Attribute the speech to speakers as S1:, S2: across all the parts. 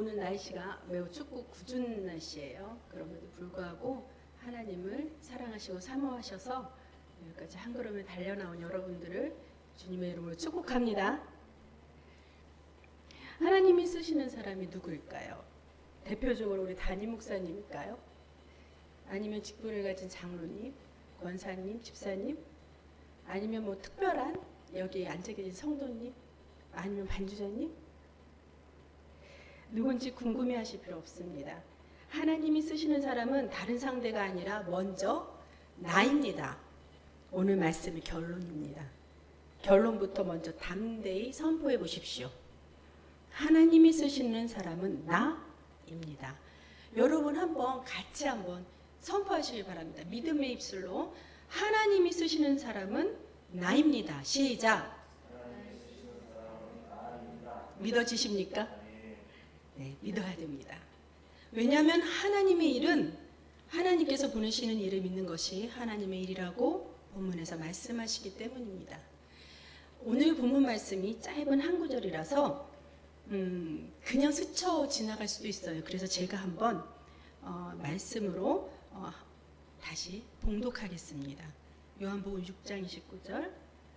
S1: 오늘 날씨가 매우 춥고 궂은 날씨예요. 그럼에도 불구하고 하나님을 사랑하시고 사모하셔서 여기까지 한 걸음에 달려나온 여러분들을 주님의 이름으로 축복합니다. 하나님이 쓰시는 사람이 누구일까요? 대표적으로 우리 담임 목사님일까요? 아니면 직분을 가진 장로님, 권사님, 집사님? 아니면 뭐 특별한 여기 앉아 계신 성도님? 아니면 반주자님? 누군지 궁금해하실 필요 없습니다. 하나님이 쓰시는 사람은 다른 상대가 아니라 먼저 나입니다. 오늘 말씀의 결론입니다. 결론부터 먼저 담대히 선포해 보십시오. 하나님이 쓰시는 사람은 나입니다. 여러분 같이 한번 선포하시기 바랍니다. 믿음의 입술로 하나님이 쓰시는 사람은 나입니다. 시작. 믿어지십니까? 네, 믿어야 됩니다. 왜냐하면 하나님의 일은 하나님께서 보내시는 일을 믿는 것이 하나님의 일이라고 본문에서 말씀하시기 때문입니다. 오늘 본문 말씀이 짧은 한 구절이라서 그냥 스쳐 지나갈 수도 있어요. 그래서 제가 한번 말씀으로 다시 봉독하겠습니다. 요한복음 6장 29절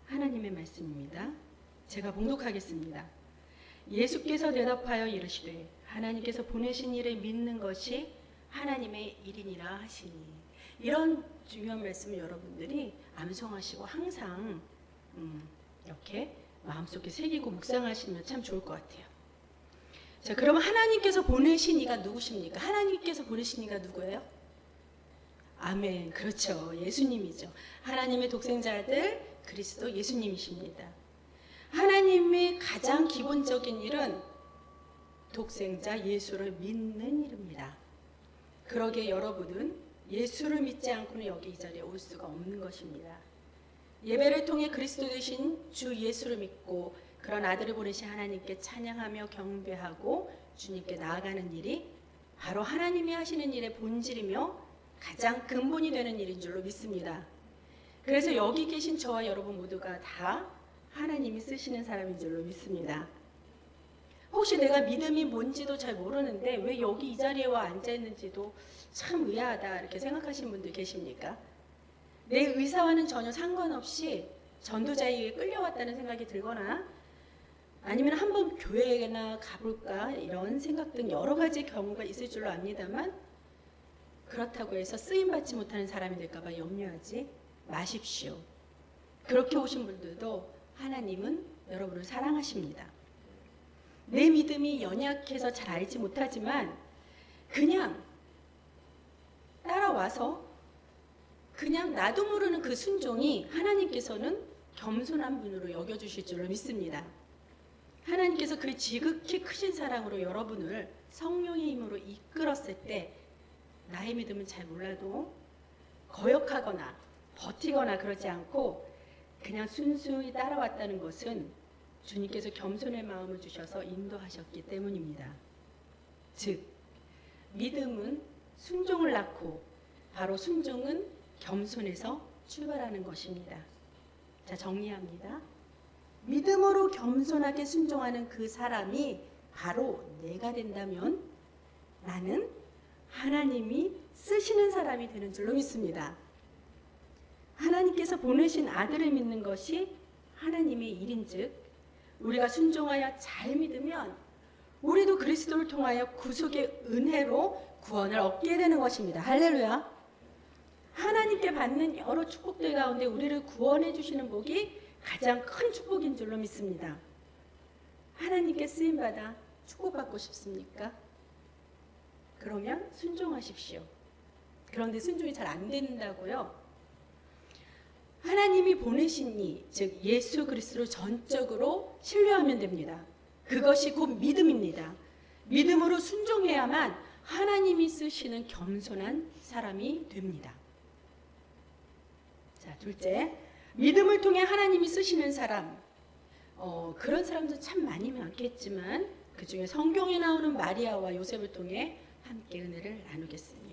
S1: 하나님의 말씀입니다. 제가 봉독하겠습니다. 예수께서 대답하여 이르시되 하나님께서 보내신 일을 믿는 것이 하나님의 일이니라 하시니. 이런 중요한 말씀을 여러분들이 암송하시고 항상 이렇게 마음속에 새기고 묵상하시면 참 좋을 것 같아요. 자, 그러면 하나님께서 보내신 이가 누구십니까? 하나님께서 보내신 이가 누구예요? 아멘. 그렇죠. 예수님이죠. 하나님의 독생자 아들 그리스도 예수님이십니다. 하나님의 가장 기본적인 일은 독생자 예수를 믿는 일입니다. 그러기에 여러분은 예수를 믿지 않고는 여기 이 자리에 올 수가 없는 것입니다. 예배를 통해 그리스도 되신 주 예수를 믿고 그런 아들을 보내신 하나님께 찬양하며 경배하고 주님께 나아가는 일이 바로 하나님이 하시는 일의 본질이며 가장 근본이 되는 일인 줄로 믿습니다. 그래서 여기 계신 저와 여러분 모두가 다 하나님이 쓰시는 사람인 줄로 믿습니다. 혹시 내가 믿음이 뭔지도 잘 모르는데 왜 여기 이 자리에 와 앉아 있는지도 참 의아하다 이렇게 생각하시는 분들 계십니까? 내 의사와는 전혀 상관없이 전도자에게 끌려왔다는 생각이 들거나 아니면 한번 교회나 가볼까 이런 생각 등 여러 가지 경우가 있을 줄로 압니다만 그렇다고 해서 쓰임받지 못하는 사람이 될까봐 염려하지 마십시오. 그렇게 오신 분들도 하나님은 여러분을 사랑하십니다. 내 믿음이 연약해서 잘 알지 못하지만 그냥 따라와서 그냥 나도 모르는 그 순종이 하나님께서는 겸손한 분으로 여겨주실 줄로 믿습니다. 하나님께서 그 지극히 크신 사랑으로 여러분을 성령의 힘으로 이끌었을 때 나의 믿음은 잘 몰라도 거역하거나 버티거나 그러지 않고 그냥 순수히 따라왔다는 것은 주님께서 겸손의 마음을 주셔서 인도하셨기 때문입니다. 즉 믿음은 순종을 낳고 바로 순종은 겸손에서 출발하는 것입니다. 자, 정리합니다. 믿음으로 겸손하게 순종하는 그 사람이 바로 내가 된다면 나는 하나님이 쓰시는 사람이 되는 줄로 믿습니다. 하나님께서 보내신 아들을 믿는 것이 하나님의 일인즉 우리가 순종하여 잘 믿으면 우리도 그리스도를 통하여 구속의 은혜로 구원을 얻게 되는 것입니다. 할렐루야. 하나님께 받는 여러 축복들 가운데 우리를 구원해 주시는 복이 가장 큰 축복인 줄로 믿습니다. 하나님께 쓰임받아 축복받고 싶습니까? 그러면 순종하십시오. 그런데 순종이 잘 안 된다고요? 하나님이 보내신 이, 즉 예수 그리스도를 전적으로 신뢰하면 됩니다. 그것이 곧 믿음입니다. 믿음으로 순종해야만 하나님이 쓰시는 겸손한 사람이 됩니다. 자, 둘째, 믿음을 통해 하나님이 쓰시는 사람. 그런 사람도 참 많겠지만 그 중에 성경에 나오는 마리아와 요셉을 통해 함께 은혜를 나누겠습니다.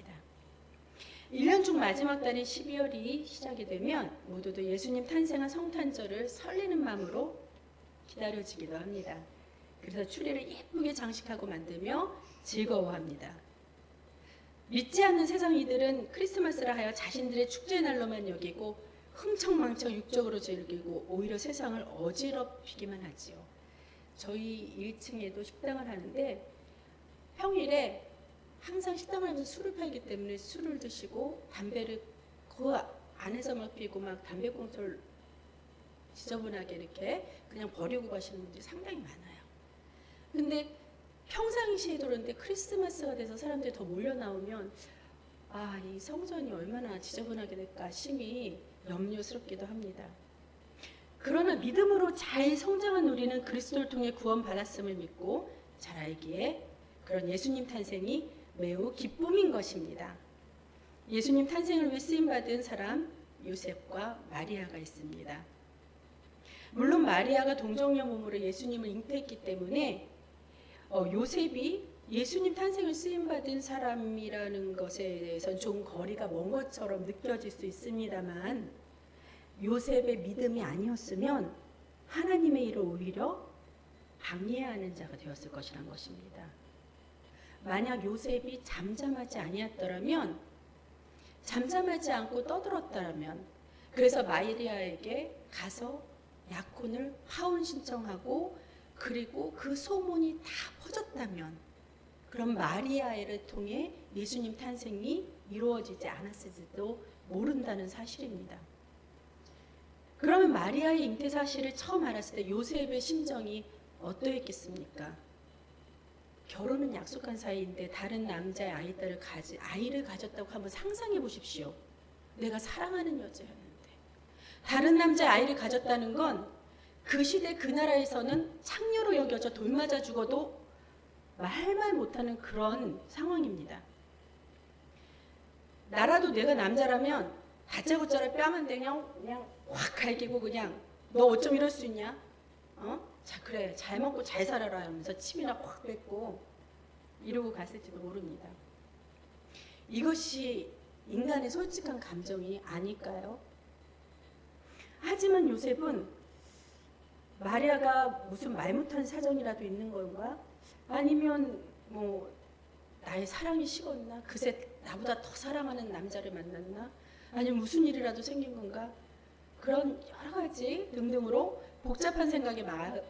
S1: 1년 중 마지막 달인 12월이 시작이 되면 모두들 예수님 탄생한 성탄절을 설레는 마음으로 기다려지기도 합니다. 그래서 추리를 예쁘게 장식하고 만들며 즐거워합니다. 믿지 않는 세상 이들은 크리스마스라 하여 자신들의 축제의 날로만 여기고 흥청망청 육적으로 즐기고 오히려 세상을 어지럽히기만 하지요. 저희 1층에도 식당을 하는데 평일에 항상 식당을 하면서 술을 팔기 때문에 술을 드시고 담배를 그 안에서만 피고 막 담배꽁초를 지저분하게 이렇게 그냥 버리고 가시는 분들이 상당히 많아요. 근데 평상시에도 그런데 크리스마스가 돼서 사람들이 더 몰려 나오면 이 성전이 얼마나 지저분하게 될까 심히 염려스럽기도 합니다. 그러나 믿음으로 잘 성장한 우리는 그리스도를 통해 구원받았음을 믿고 잘 알기에 그런 예수님 탄생이 매우 기쁨인 것입니다. 예수님 탄생을 위해 쓰임받은 사람 요셉과 마리아가 있습니다. 물론 마리아가 동정녀 몸으로 예수님을 잉태했기 때문에 요셉이 예수님 탄생을 쓰임받은 사람이라는 것에 대해서는 좀 거리가 먼 것처럼 느껴질 수 있습니다만 요셉의 믿음이 아니었으면 하나님의 일을 오히려 방해하는 자가 되었을 것이란 것입니다. 만약 요셉이 잠잠하지 아니었더라면, 잠잠하지 않고 떠들었다면, 그래서 마리아에게 가서 약혼을 하원 신청하고 그리고 그 소문이 다 퍼졌다면 그럼 마리아를 통해 예수님 탄생이 이루어지지 않았을지도 모른다는 사실입니다. 그러면 마리아의 잉태 사실을 처음 알았을 때 요셉의 심정이 어떠했겠습니까? 결혼은 약속한 사이인데 다른 남자의 아이를 가졌다고 한번 상상해 보십시오. 내가 사랑하는 여자였는데 다른 남자의 아이를 가졌다는 건 그 시대 그 나라에서는 창녀로 여겨져 돌맞아 죽어도 말 못하는 그런 상황입니다. 나라도 내가 남자라면 다짜고짜를 뺨한 대 그냥 확 갈기고 그냥 너 어쩜 이럴 수 있냐? 자 그래 잘 먹고 잘 살아라 하면서 침이나 확 뱉고 이러고 갔을지도 모릅니다. 이것이 인간의 솔직한 감정이 아닐까요? 하지만 요셉은 마리아가 무슨 말 못한 사정이라도 있는 건가? 아니면 뭐 나의 사랑이 식었나? 그새 나보다 더 사랑하는 남자를 만났나? 아니면 무슨 일이라도 생긴 건가? 그런 여러 가지 등등으로 복잡한 생각에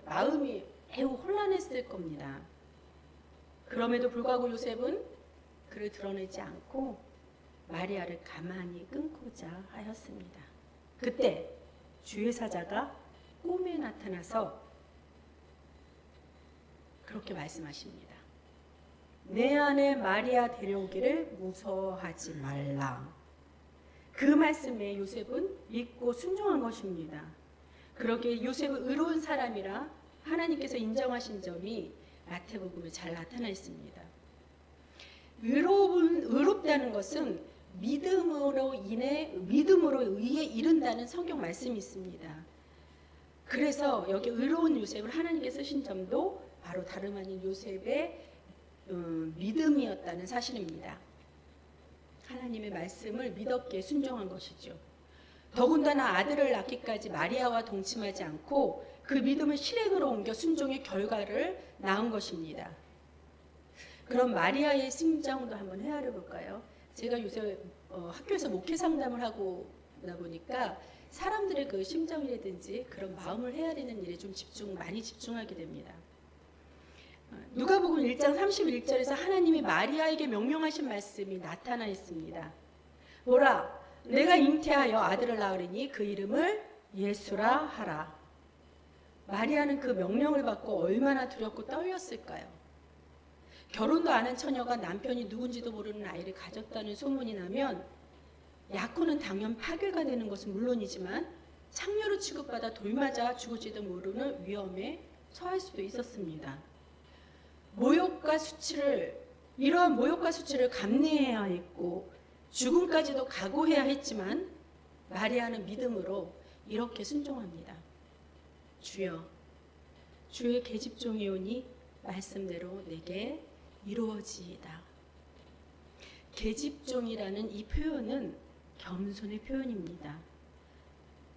S1: 마음이 매우 혼란했을 겁니다. 그럼에도 불구하고 요셉은 그를 드러내지 않고 마리아를 가만히 끊고자 하였습니다. 그때 주의 사자가 꿈에 나타나서 그렇게 말씀하십니다. 내 안에 마리아 데려오기를 무서워하지 말라. 그 말씀에 요셉은 믿고 순종한 것입니다. 그러기에 요셉은 의로운 사람이라 하나님께서 인정하신 점이 마태복음에 잘 나타나 있습니다. 의롭다는 것은 믿음으로 의에 이른다는 성경 말씀이 있습니다. 그래서 여기 의로운 요셉을 하나님께 쓰신 점도 바로 다름 아닌 요셉의 믿음이었다는 사실입니다. 하나님의 말씀을 믿었기에 순종한 것이죠. 더군다나 아들을 낳기까지 마리아와 동침하지 않고 그 믿음을 실행으로 옮겨 순종의 결과를 낳은 것입니다. 그럼 마리아의 심정도 한번 헤아려 볼까요? 제가 요새 학교에서 목회 상담을 하고 나 보니까 사람들의 그 심정이라든지 그런 마음을 헤아리는 일에 좀 많이 집중하게 됩니다. 누가복음 1장 31절에서 하나님이 마리아에게 명령하신 말씀이 나타나 있습니다. 보라, 내가 잉태하여 아들을 낳으리니 그 이름을 예수라 하라. 마리아는 그 명령을 받고 얼마나 두렵고 떨렸을까요? 결혼도 안 한 처녀가 남편이 누군지도 모르는 아이를 가졌다는 소문이 나면 약혼은 당연 파괴가 되는 것은 물론이지만 창녀로 취급받아 돌맞아 죽을지도 모르는 위험에 처할 수도 있었습니다. 이러한 모욕과 수치를 감내해야 했고 죽음까지도 각오해야 했지만 마리아는 믿음으로 이렇게 순종합니다. 주여, 주의 계집종이오니 말씀대로 내게 이루어지이다. 계집종이라는 이 표현은 겸손의 표현입니다.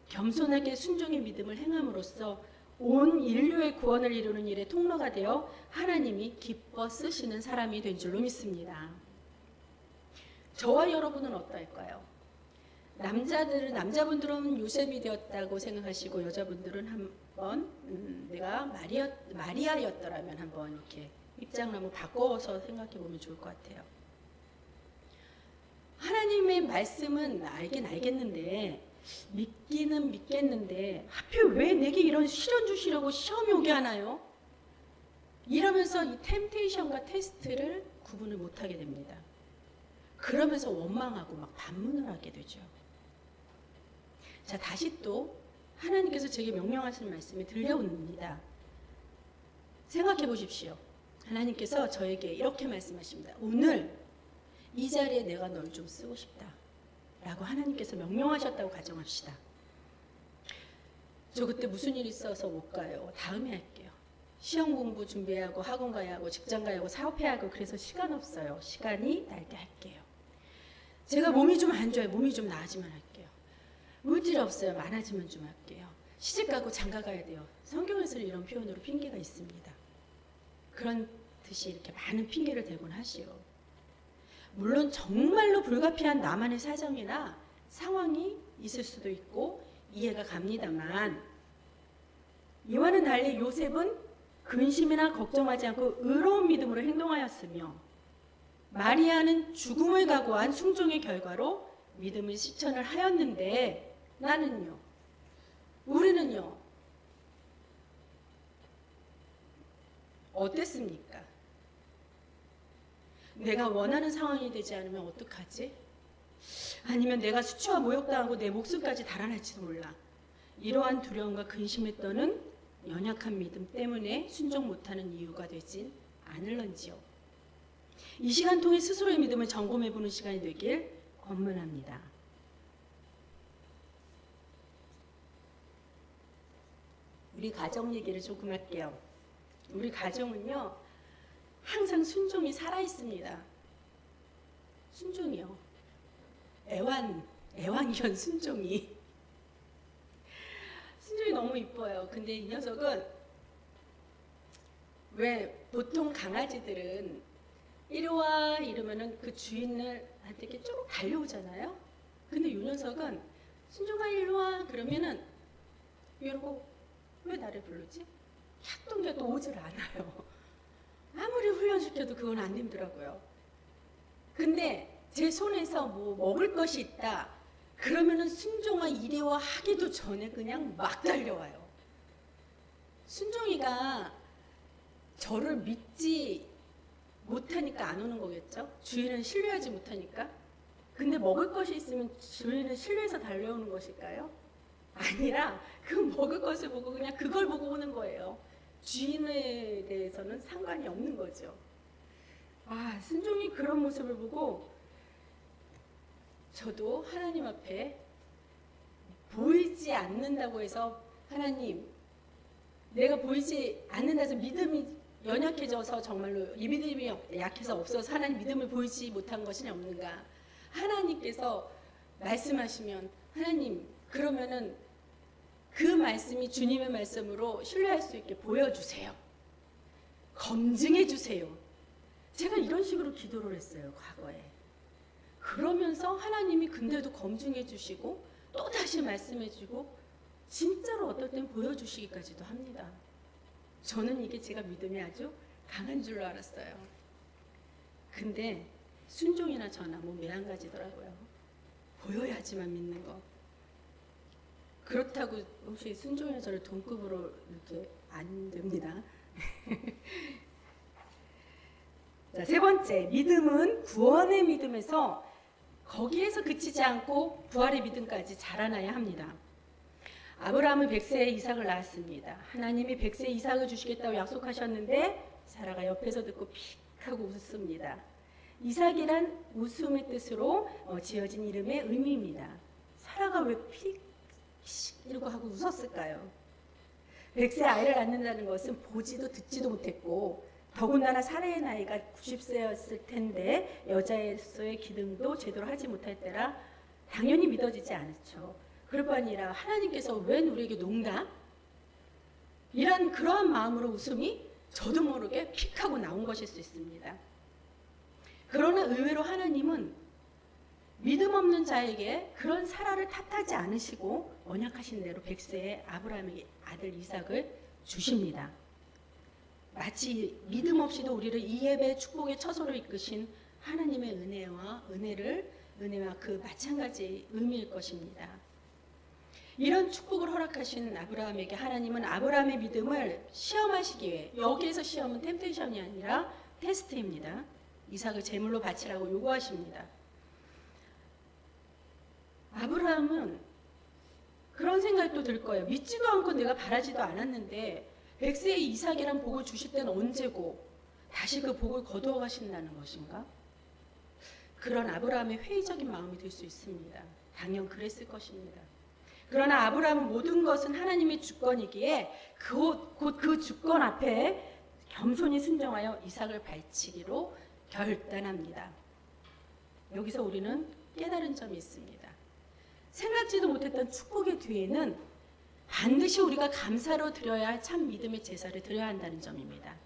S1: 겸손하게 순종의 믿음을 행함으로써 온 인류의 구원을 이루는 일에 통로가 되어 하나님이 기뻐 쓰시는 사람이 된 줄로 믿습니다. 저와 여러분은 어떨까요? 남자분들은 요셉이 되었다고 생각하시고 여자분들은 한번 내가 마리아였더라면 한번 이렇게 입장을 한번 바꿔서 생각해 보면 좋을 것 같아요. 하나님의 말씀은 알긴 알겠는데 믿기는 믿겠는데 하필 왜 내게 이런 시련 주시려고 시험이 오게 하나요? 이러면서 이 템테이션과 테스트를 구분을 못하게 됩니다. 그러면서 원망하고 막 반문을 하게 되죠. 자, 다시 또 하나님께서 제게 명령하시는 말씀이 들려옵니다. 생각해 보십시오. 하나님께서 저에게 이렇게 말씀하십니다. 오늘 이 자리에 내가 널 좀 쓰고 싶다 라고 하나님께서 명령하셨다고 가정합시다. 저 그때 무슨 일 있어서 못 가요. 다음에 할게요. 시험 공부 준비하고 학원 가야 하고 직장 가야 하고 사업해야 하고 그래서 시간 없어요. 시간이 날 때 할게요. 제가 몸이 좀 안 좋아요. 몸이 좀 나아지면 할게요. 물질이 없어요. 많아지면 좀 할게요. 시집 가고 장가 가야 돼요. 성경에서는 이런 표현으로 핑계가 있습니다. 그런 듯이 이렇게 많은 핑계를 대곤 하시오. 물론 정말로 불가피한 나만의 사정이나 상황이 있을 수도 있고 이해가 갑니다만 이와는 달리 요셉은 근심이나 걱정하지 않고 의로운 믿음으로 행동하였으며 마리아는 죽음을 각오한 순종의 결과로 믿음을 실천을 하였는데 나는요, 우리는요 어땠습니까? 내가 원하는 상황이 되지 않으면 어떡하지? 아니면 내가 수치와 모욕당하고 내 목숨까지 달아날지도 몰라. 이러한 두려움과 근심에 떠는 연약한 믿음 때문에 순종 못하는 이유가 되진 않을런지요. 이 시간 통해 스스로의 믿음을 점검해보는 시간이 되길 권면합니다. 우리 가정 얘기를 조금 할게요. 우리 가정은요 항상 순종이 살아있습니다. 순종이요. 애완견 순종이 너무 이뻐요. 근데 이 녀석은 왜 보통 강아지들은 이리 와 이러면은 그 주인한테 이렇게 쭉 달려오잖아요. 근데 이 녀석은 순종아 이리 와 그러면은 이러고 왜 나를 부르지? 갸똥갸똥 오질 않아요. 아무리 훈련시켜도 그건 안 힘들어요. 근데 제 손에서 뭐 먹을 것이 있다 그러면은 순종아 이리 와 하기도 전에 그냥 막 달려와요. 순종이가 저를 믿지 못하니까 안 오는 거겠죠? 주인은 신뢰하지 못하니까. 근데 먹을 것이 있으면 주인은 신뢰해서 달려오는 것일까요? 아니라 그 먹을 것을 보고 그냥 그걸 보고 오는 거예요. 주인에 대해서는 상관이 없는 거죠. 아, 순종이 그런 모습을 보고 저도 하나님 앞에 보이지 않는다고 해서 하나님 내가 보이지 않는다 해서 믿음이 연약해져서 정말로 이 믿음이 약해서 없어서 하나님 믿음을 보이지 못한 것이 없는가. 하나님께서 말씀하시면 하나님 그러면은 그 말씀이 주님의 말씀으로 신뢰할 수 있게 보여주세요. 검증해 주세요. 제가 이런 식으로 기도를 했어요. 과거에. 그러면서 하나님이 근데도 검증해 주시고 또 다시 말씀해 주고 진짜로 어떨 땐 보여주시기까지도 합니다. 저는 이게 제가 믿음이 아주 강한 줄로 알았어요. 근데 순종이나 저나 뭐 매한가지더라고요. 보여야지만 믿는 거. 그렇다고 혹시 순종이나 저를 동급으로 이렇게 안 됩니다. 자, 세 번째, 믿음은 구원의 믿음에서 거기에서 그치지 않고 부활의 믿음까지 자라나야 합니다. 아브라함은 100세에 이삭을 낳았습니다. 하나님이 100세에 이삭을 주시겠다고 약속하셨는데 사라가 옆에서 듣고 픽 하고 웃습니다. 이삭이란 웃음의 뜻으로 지어진 이름의 의미입니다. 사라가 왜 픽 이러고 하고 웃었을까요? 100세 아이를 낳는다는 것은 보지도 듣지도 못했고 더군다나 사라의 나이가 90세였을 텐데 여자로서의 기능도 제대로 하지 못할 때라 당연히 믿어지지 않죠. 그럴 뿐 아니라 하나님께서 웬 우리에게 농담? 이런 그러한 마음으로 웃음이 저도 모르게 픽 하고 나온 것일 수 있습니다. 그러나 의외로 하나님은 믿음 없는 자에게 그런 사라를 탓하지 않으시고 언약하신 대로 100세에 아브라함에게 아들 이삭을 주십니다. 마치 믿음 없이도 우리를 이 예배의 축복의 처소로 이끄신 하나님의 은혜와 그 마찬가지 의미일 것입니다. 이런 축복을 허락하신 아브라함에게 하나님은 아브라함의 믿음을 시험하시기 위해, 여기에서 시험은 템테이션이 아니라 테스트입니다. 이삭을 제물로 바치라고 요구하십니다. 아브라함은 그런 생각이 또 들 거예요. 믿지도 않고 내가 바라지도 않았는데 100세의 이삭이란 복을 주실 때는 언제고 다시 그 복을 거두어 가신다는 것인가? 그런 아브라함의 회의적인 마음이 들 수 있습니다. 당연 그랬을 것입니다. 그러나 아브라함은 모든 것은 하나님의 주권이기에 곧 그 주권 앞에 겸손히 순종하여 이삭을 바치기로 결단합니다. 여기서 우리는 깨달은 점이 있습니다. 생각지도 못했던 축복의 뒤에는 반드시 우리가 감사로 드려야 할 참 믿음의 제사를 드려야 한다는 점입니다.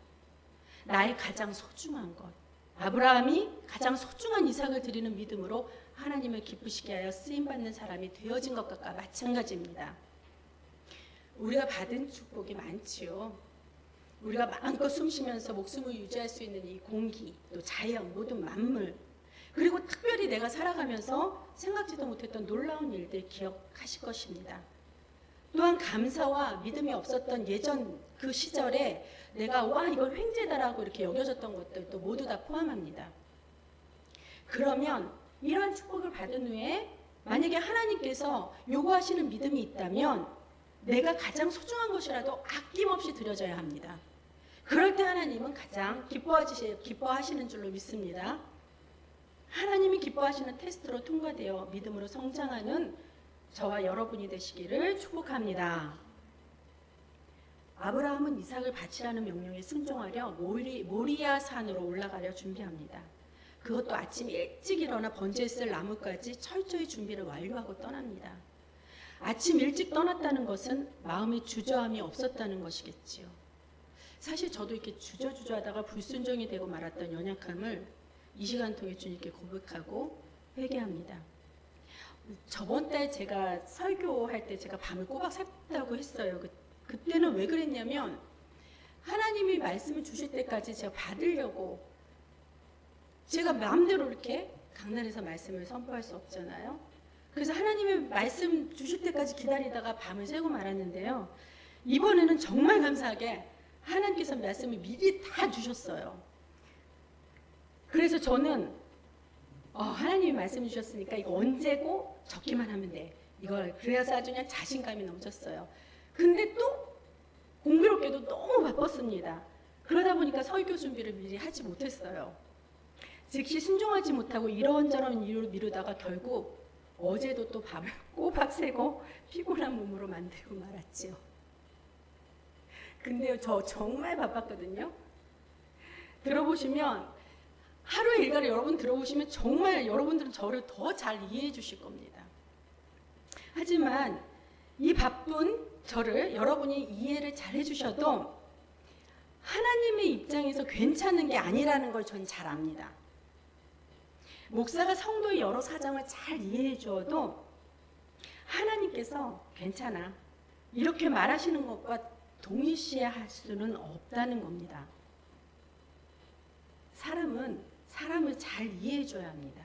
S1: 나의 가장 소중한 것, 아브라함이 가장 소중한 이삭을 드리는 믿음으로 하나님을 기쁘시게 하여 쓰임받는 사람이 되어진 것과 마찬가지입니다. 우리가 받은 축복이 많지요. 우리가 마음껏 숨쉬면서 목숨을 유지할 수 있는 이 공기, 또 자연, 모든 만물, 그리고 특별히 내가 살아가면서 생각지도 못했던 놀라운 일들 기억하실 것입니다. 또한 감사와 믿음이 없었던 예전 그 시절에 내가 와 이건 횡재다라고 이렇게 여겨졌던 것들도 모두 다 포함합니다. 그러면 이러한 축복을 받은 후에 만약에 하나님께서 요구하시는 믿음이 있다면 내가 가장 소중한 것이라도 아낌없이 드려져야 합니다. 그럴 때 하나님은 가장 기뻐하시는 줄로 믿습니다. 하나님이 기뻐하시는 테스트로 통과되어 믿음으로 성장하는 저와 여러분이 되시기를 축복합니다. 아브라함은 이삭을 바치라는 명령에 순종하려 모리아 산으로 올라가려 준비합니다. 그것도 아침 일찍 일어나 번제에 쓸 나무까지 철저히 준비를 완료하고 떠납니다. 아침 일찍 떠났다는 것은 마음에 주저함이 없었다는 것이겠지요. 사실 저도 이렇게 주저하다가 불순종이 되고 말았던 연약함을 이 시간 통해 주님께 고백하고 회개합니다. 저번 달 제가 설교할 때 제가 밤을 꼬박 샜다고 했어요. 그때는 왜 그랬냐면 하나님이 말씀을 주실 때까지 제가 받으려고, 제가 마음대로 이렇게 강단에서 말씀을 선포할 수 없잖아요. 그래서 하나님의 말씀 주실 때까지 기다리다가 밤을 새고 말았는데요. 이번에는 정말 감사하게 하나님께서 말씀을 미리 다 주셨어요. 그래서 저는 하나님이 말씀 주셨으니까 이거 언제고 적기만 하면 돼. 이걸 그래서 아주 그냥 자신감이 넘쳤어요. 근데 또 공교롭게도 너무 바빴습니다. 그러다 보니까 설교 준비를 미리 하지 못했어요. 즉시 순종하지 못하고 이런저런 이유로 미루다가 결국 어제도 또 밤을 꼬박 새고 피곤한 몸으로 만들고 말았지요. 근데요, 저 정말 바빴거든요. 들어보시면 하루의 일과를 여러분 들어보시면 정말 여러분들은 저를 더 잘 이해해 주실 겁니다. 하지만 이 바쁜 저를 여러분이 이해를 잘 해주셔도 하나님의 입장에서 괜찮은 게 아니라는 걸 전 잘 압니다. 목사가 성도의 여러 사정을 잘 이해해 주어도 하나님께서 괜찮아 이렇게 말하시는 것과 동일시할 수는 없다는 겁니다. 사람은 사람을 잘 이해해 줘야 합니다.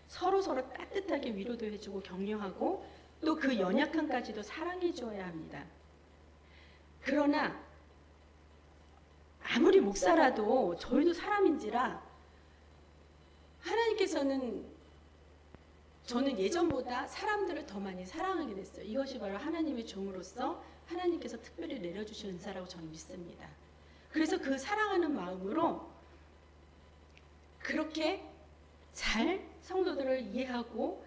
S1: 서로 따뜻하게 위로도 해주고 격려하고 또 그 연약함까지도 사랑해 줘야 합니다. 그러나 아무리 목사라도 저희도 사람인지라 하나님께서는, 저는 예전보다 사람들을 더 많이 사랑하게 됐어요. 이것이 바로 하나님의 종으로서 하나님께서 특별히 내려주신 은사라고 저는 믿습니다. 그래서 그 사랑하는 마음으로 그렇게 잘 성도들을 이해하고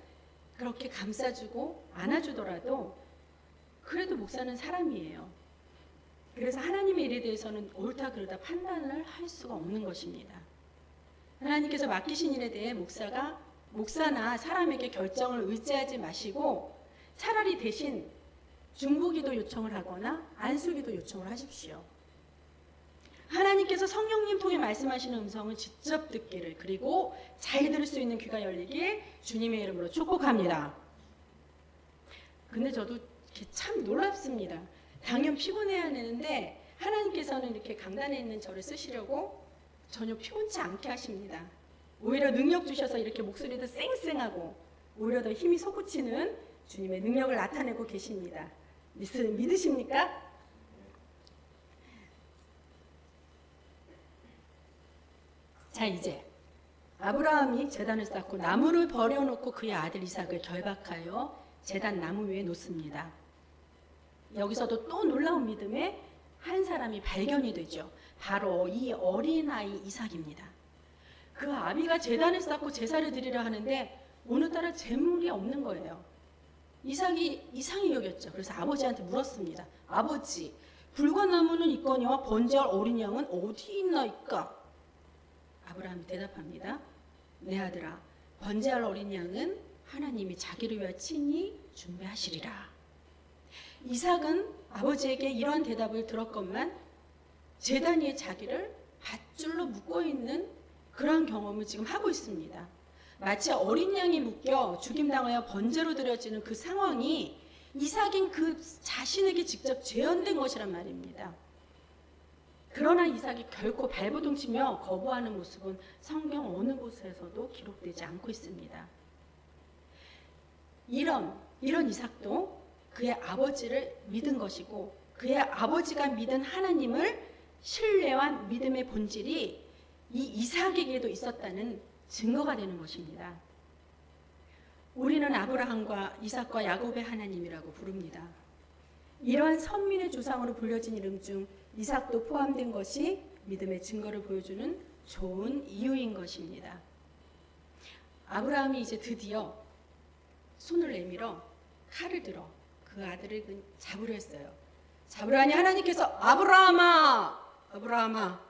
S1: 그렇게 감싸주고 안아주더라도 그래도 목사는 사람이에요. 그래서 하나님의 일에 대해서는 옳다 그르다 판단을 할 수가 없는 것입니다. 하나님께서 맡기신 일에 대해 목사나 사람에게 결정을 의지하지 마시고 차라리 대신 중보기도 요청을 하거나 안수기도 요청을 하십시오. 하나님께서 성령님 통해 말씀하시는 음성을 직접 듣기를, 그리고 잘 들을 수 있는 귀가 열리길 주님의 이름으로 축복합니다. 근데 저도 참 놀랍습니다. 당연 피곤해야 되는데 하나님께서는 이렇게 강단에 있는 저를 쓰시려고 전혀 피곤치 않게 하십니다. 오히려 능력 주셔서 이렇게 목소리도 쌩쌩하고 오히려 더 힘이 솟구치는 주님의 능력을 나타내고 계십니다. 믿으십니까? 자, 이제 아브라함이 제단을 쌓고 나무를 버려놓고 그의 아들 이삭을 결박하여 제단 나무 위에 놓습니다. 여기서도 또 놀라운 믿음의 한 사람이 발견이 되죠. 바로 이 어린아이 이삭입니다. 그 아비가 제단을 쌓고 제사를 드리려 하는데 오늘따라 재물이 없는 거예요. 이삭이 이상히 여겼죠. 그래서 아버지한테 물었습니다. 아버지, 불과나무는 있거니와 번제할 어린 양은 어디 있나이까? 아브라함이 대답합니다. 내 아들아, 번제할 어린 양은 하나님이 자기를 위하여 친히 준비하시리라. 이삭은 아버지에게 이런 대답을 들었건만 제단 위에 자기를 밧줄로 묶어 있는 그런 경험을 지금 하고 있습니다. 마치 어린 양이 묶여 죽임당하여 번제로 드려지는 그 상황이 이삭인 그 자신에게 직접 재현된 것이란 말입니다. 그러나 이삭이 결코 발버둥치며 거부하는 모습은 성경 어느 곳에서도 기록되지 않고 있습니다. 이런 이삭도 그의 아버지를 믿은 것이고 그의 아버지가 믿은 하나님을 신뢰한 믿음의 본질이 이 이삭에게도 있었다는 증거가 되는 것입니다. 우리는 아브라함과 이삭과 야곱의 하나님이라고 부릅니다. 이러한 선민의 조상으로 불려진 이름 중 이삭도 포함된 것이 믿음의 증거를 보여주는 좋은 이유인 것입니다. 아브라함이 이제 드디어 손을 내밀어 칼을 들어 그 아들을 잡으려 했어요. 잡으려 하니 하나님께서 아브라함아, 아브라함아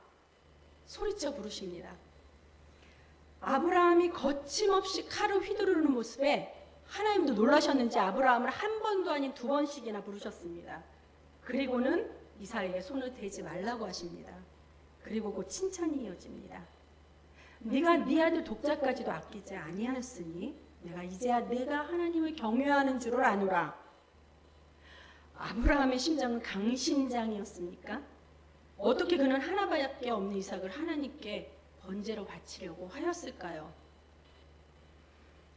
S1: 소리쳐 부르십니다. 아브라함이 거침없이 칼을 휘두르는 모습에 하나님도 놀라셨는지 아브라함을 한 번도 아닌 두 번씩이나 부르셨습니다. 그리고는 이삭에게 손을 대지 말라고 하십니다. 그리고 곧 칭찬이 이어집니다. 네가 네 아들 독자까지도 아끼지 아니하였으니 내가 이제야 내가 하나님을 경외하는 줄을 아노라. 아브라함의 심장은 강심장이었습니까? 어떻게 그는 하나밖에 없는 이삭을 하나님께 번제로 바치려고 하였을까요?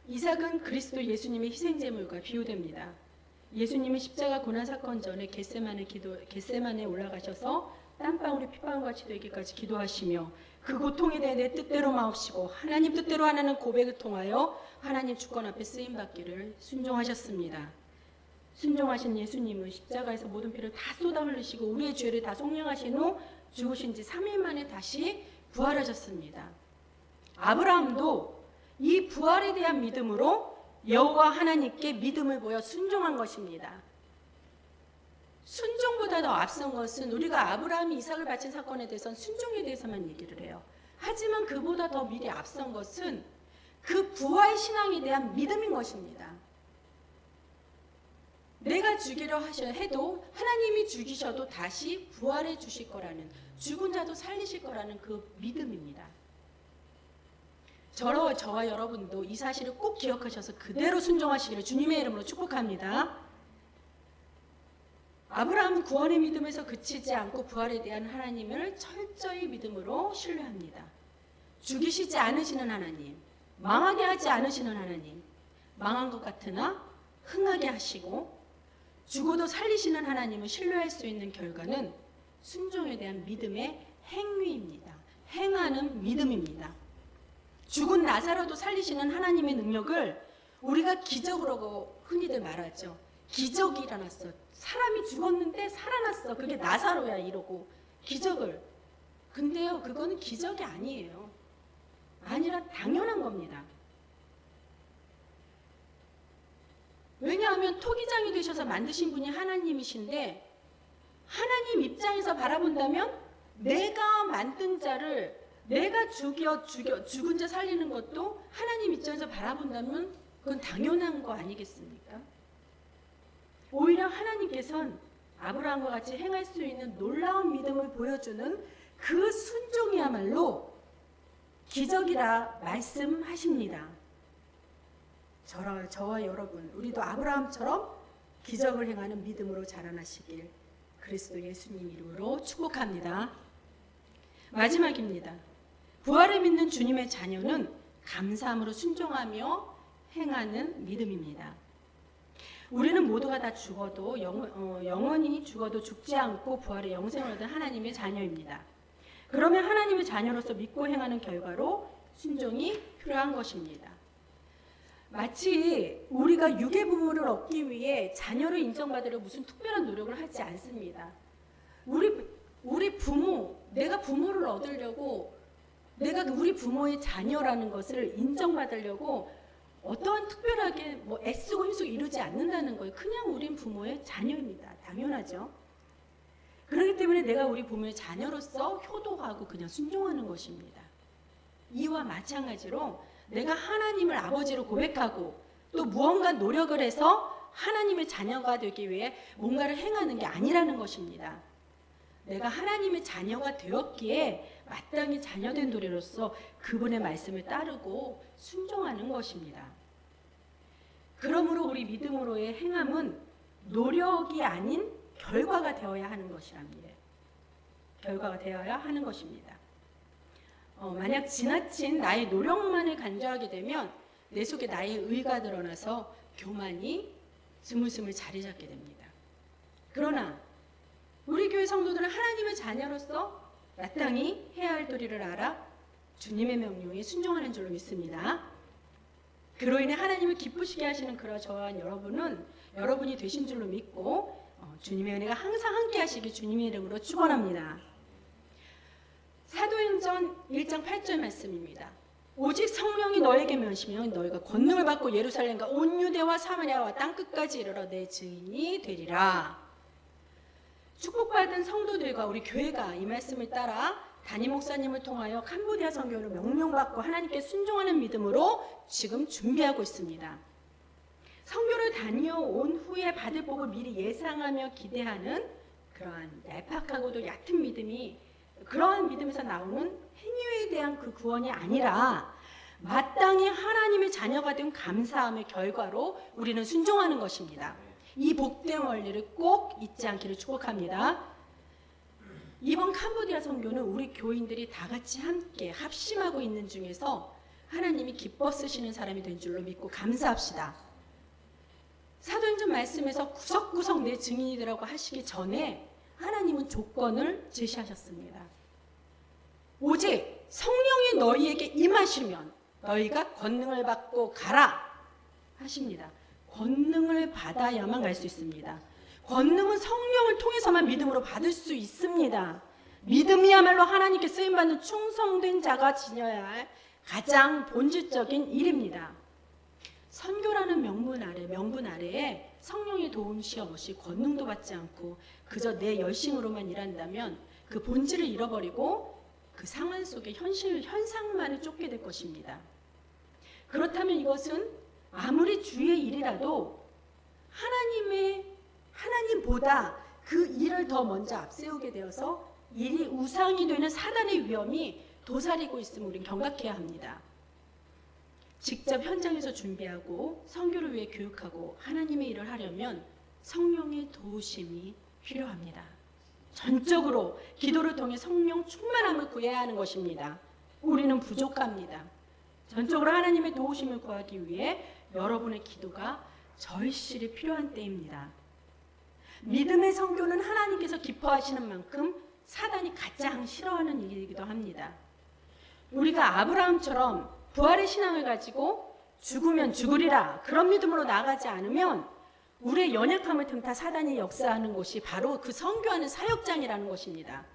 S1: 이삭은 그리스도 예수님의 희생제물과 비유됩니다. 예수님은 십자가 고난 사건 전에 겟세마네에 올라가셔서 땀방울이 핏방울같이 되기까지 기도하시며 그 고통에 대해 내 뜻대로 마옵시고 하나님 뜻대로 하라는 고백을 통하여 하나님 주권 앞에 쓰임받기를 순종하셨습니다. 순종하신 예수님은 십자가에서 모든 피를 다 쏟아 흘리시고 우리의 죄를 다 속량하신 후 죽으신 지 3일 만에 다시 부활하셨습니다. 아브라함도 이 부활에 대한 믿음으로 여호와 하나님께 믿음을 보여 순종한 것입니다. 순종보다 더 앞선 것은 우리가 아브라함이 이삭을 바친 사건에 대해서는 순종에 대해서만 얘기를 해요. 하지만 그보다 더 미리 앞선 것은 그 부활 신앙에 대한 믿음인 것입니다. 내가 죽이려 해도 하나님이 죽이셔도 다시 부활해 주실 거라는, 죽은 자도 살리실 거라는 그 믿음입니다. 저와 여러분도 이 사실을 꼭 기억하셔서 그대로 순종하시기를 주님의 이름으로 축복합니다. 아브라함은 구원의 믿음에서 그치지 않고 부활에 대한 하나님을 철저히 믿음으로 신뢰합니다. 죽이시지 않으시는 하나님, 망하게 하지 않으시는 하나님, 망한 것 같으나 흥하게 하시고 죽어도 살리시는 하나님을 신뢰할 수 있는 결과는 순종에 대한 믿음의 행위입니다. 행하는 믿음입니다. 죽은 나사로도 살리시는 하나님의 능력을 우리가 기적으로 흔히들 말하죠. 기적이 일어났어. 사람이 죽었는데 살아났어. 그게 나사로야 이러고 기적을. 근데요, 그거는 기적이 아니에요. 아니라 당연한 겁니다. 왜냐하면 토기장이 되셔서 만드신 분이 하나님이신데 하나님 입장에서 바라본다면 내가 만든 자를 내가 죽은 자 살리는 것도 하나님 입장에서 바라본다면 그건 당연한 거 아니겠습니까? 오히려 하나님께서는 아브라함과 같이 행할 수 있는 놀라운 믿음을 보여주는 그 순종이야말로 기적이라 말씀하십니다. 저와 여러분, 우리도 아브라함처럼 기적을 행하는 믿음으로 자라나시길 그리스도 예수님 이름으로 축복합니다. 마지막입니다. 부활을 믿는 주님의 자녀는 감사함으로 순종하며 행하는 믿음입니다. 우리는 모두가 다 죽어도 영원히 죽어도 죽지 않고 부활의 영생을 얻은 하나님의 자녀입니다. 그러면 하나님의 자녀로서 믿고 행하는 결과로 순종이 필요한 것입니다. 마치 우리가 유괴 부모를 얻기 위해 자녀를 인정받으려 무슨 특별한 노력을 하지 않습니다. 우리 부모, 내가 부모를 얻으려고, 내가 우리 부모의 자녀라는 것을 인정받으려고 어떠한 특별하게 애쓰고 힘쓰고 이루지 않는다는 거예요. 그냥 우린 부모의 자녀입니다. 당연하죠. 그렇기 때문에 내가 우리 부모의 자녀로서 효도하고 그냥 순종하는 것입니다. 이와 마찬가지로 내가 하나님을 아버지로 고백하고 또 무언가 노력을 해서 하나님의 자녀가 되기 위해 뭔가를 행하는 게 아니라는 것입니다. 내가 하나님의 자녀가 되었기에 마땅히 자녀된 도리로서 그분의 말씀을 따르고 순종하는 것입니다. 그러므로 우리 믿음으로의 행함은 노력이 아닌 결과가 되어야 하는 것이랍니다. 결과가 되어야 하는 것입니다. 만약 지나친 나의 노력만을 간주하게 되면 내 속에 나의 의가 드러나서 교만이 스물스물 자리 잡게 됩니다. 그러나 우리 교회 성도들은 하나님의 자녀로서 마땅히 해야 할 도리를 알아 주님의 명령에 순종하는 줄로 믿습니다. 그로 인해 하나님을 기쁘시게 하시는 저와 여러분이 되신 줄로 믿고 주님의 은혜가 항상 함께 하시길 주님의 이름으로 축원합니다. 사도행전 1장 8절 말씀입니다. 오직 성령이 너에게 면시면 너희가 권능을 받고 예루살렘과 온 유대와 사마리아와 땅끝까지 이르러 내 증인이 되리라. 축복받은 성도들과 우리 교회가 이 말씀을 따라 담임 목사님을 통하여 캄보디아 선교를 명령받고 하나님께 순종하는 믿음으로 지금 준비하고 있습니다. 선교를 다녀온 후에 받을 복을 미리 예상하며 기대하는 그러한 얄팍하고도 얕은 믿음이 그러한 믿음에서 나오는 행위에 대한 그 구원이 아니라 마땅히 하나님의 자녀가 된 감사함의 결과로 우리는 순종하는 것입니다. 이 복된 원리를 꼭 잊지 않기를 축복합니다. 이번 캄보디아 선교는 우리 교인들이 다 같이 함께 합심하고 있는 중에서 하나님이 기뻐 쓰시는 사람이 된 줄로 믿고 감사합시다. 사도행전 말씀에서 구석구석 내 증인이 되라고 하시기 전에 하나님은 조건을 제시하셨습니다. 오직 성령이 너희에게 임하시면 너희가 권능을 받고 가라 하십니다. 권능을 받아야만 갈 수 있습니다. 권능은 성령을 통해서만 믿음으로 받을 수 있습니다. 믿음이야말로 하나님께 쓰임받는 충성된 자가 지녀야 할 가장 본질적인 일입니다. 선교라는 명분 아래에 성령의 도움 시험 없이 권능도 받지 않고 그저 내 열심으로만 일한다면 그 본질을 잃어버리고 그 상황 속의 현상만을 쫓게 될 것입니다. 그렇다면 이것은 아무리 주의 일이라도 하나님보다 그 일을 더 먼저 앞세우게 되어서 일이 우상이 되는 사단의 위험이 도사리고 있음을 우리는 경각해야 합니다. 직접 현장에서 준비하고 선교를 위해 교육하고 하나님의 일을 하려면 성령의 도우심이 필요합니다. 전적으로 기도를 통해 성령 충만함을 구해야 하는 것입니다. 우리는 부족합니다. 전적으로 하나님의 도우심을 구하기 위해 여러분의 기도가 절실히 필요한 때입니다. 믿음의 선교는 하나님께서 기뻐하시는 만큼 사단이 가장 싫어하는 일이기도 합니다. 우리가 아브라함처럼 부활의 신앙을 가지고 죽으면 죽으리라 그런 믿음으로 나가지 않으면 우리의 연약함을 틈타 사단이 역사하는 곳이 바로 그 선교하는 사역장이라는 것입니다.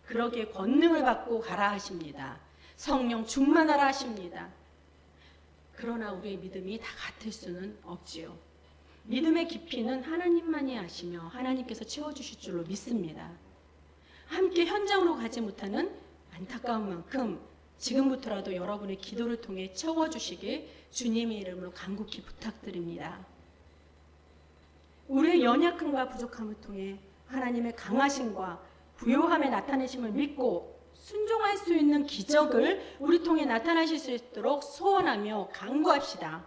S1: 그러기에 권능을 받고 가라 하십니다. 성령 충만하라 하십니다. 그러나 우리의 믿음이 다 같을 수는 없지요. 믿음의 깊이는 하나님만이 아시며 하나님께서 채워주실 줄로 믿습니다. 함께 현장으로 가지 못하는 안타까운 만큼 지금부터라도 여러분의 기도를 통해 채워주시길 주님의 이름으로 간곡히 부탁드립니다. 우리의 연약함과 부족함을 통해 하나님의 강하심과 부요함의 나타내심을 믿고 순종할 수 있는 기적을 우리 통해 나타나실 수 있도록 소원하며 간구합시다.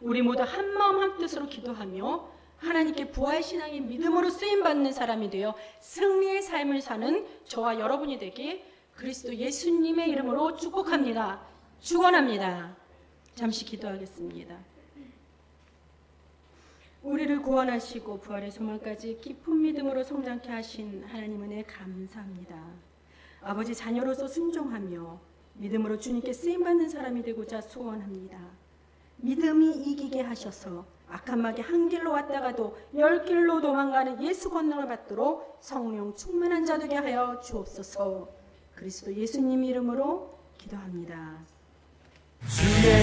S1: 우리 모두 한마음 한뜻으로 기도하며 하나님께 부활신앙의 믿음으로 쓰임받는 사람이 되어 승리의 삶을 사는 저와 여러분이 되게 그리스도 예수님의 이름으로 축복합니다. 축원합니다. 잠시 기도하겠습니다. 우리를 구원하시고 부활의 소망까지 깊은 믿음으로 성장케 하신 하나님 은혜 감사합니다. 아버지, 자녀로서 순종하며 믿음으로 주님께 쓰임받는 사람이 되고자 소원합니다. 믿음이 이기게 하셔서 악한 마귀 한 길로 왔다가도 10길로 도망가는 예수 권능을 받도록 성령 충만한 자 되게 하여 주옵소서. 그리스도 예수님 이름으로 기도합니다.
S2: 주의